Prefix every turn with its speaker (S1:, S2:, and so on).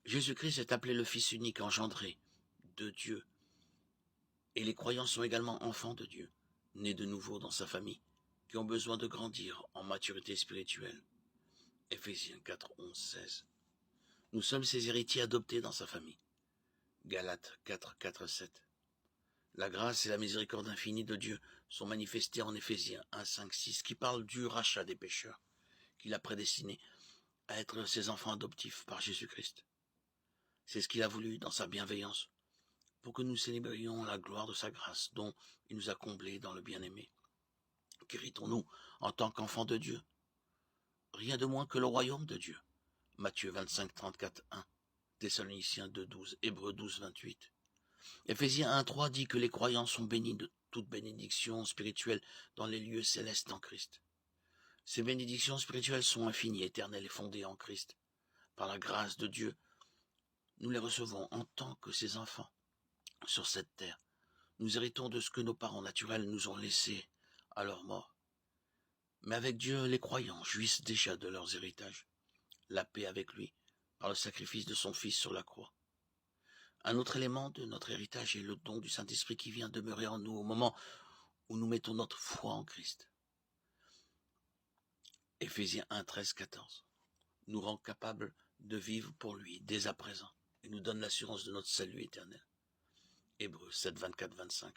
S1: Jésus-Christ est appelé le Fils unique engendré de Dieu. Et les croyants sont également enfants de Dieu, nés de nouveau dans sa famille, qui ont besoin de grandir en maturité spirituelle. Éphésiens 4, 11, 16. Nous sommes ses héritiers adoptés dans sa famille. Galates 4, 4, 7. La grâce et la miséricorde infinie de Dieu sont manifestées en Éphésiens 1, 5, 6, qui parle du rachat des pécheurs, qu'il a prédestinés à être ses enfants adoptifs par Jésus-Christ. C'est ce qu'il a voulu dans sa bienveillance, pour que nous célébrions la gloire de sa grâce, dont il nous a comblés dans le bien-aimé. Qu'héritons-nous en tant qu'enfants de Dieu? Rien de moins que le royaume de Dieu. Matthieu 25, 34, 1. Thessaloniciens 2, 12. Hébreux 12, 28. Éphésiens 1, 3 dit que les croyants sont bénis de toute bénédiction spirituelle dans les lieux célestes en Christ. Ces bénédictions spirituelles sont infinies, éternelles et fondées en Christ. Par la grâce de Dieu, nous les recevons en tant que ses enfants sur cette terre. Nous héritons de ce que nos parents naturels nous ont laissé à leur mort. Mais avec Dieu, les croyants jouissent déjà de leurs héritages, la paix avec lui, par le sacrifice de son Fils sur la croix. Un autre élément de notre héritage est le don du Saint-Esprit qui vient demeurer en nous au moment où nous mettons notre foi en Christ. Éphésiens 1, 13, 14 nous rend capables de vivre pour lui dès à présent et nous donne l'assurance de notre salut éternel. Hébreux 7, 24, 25.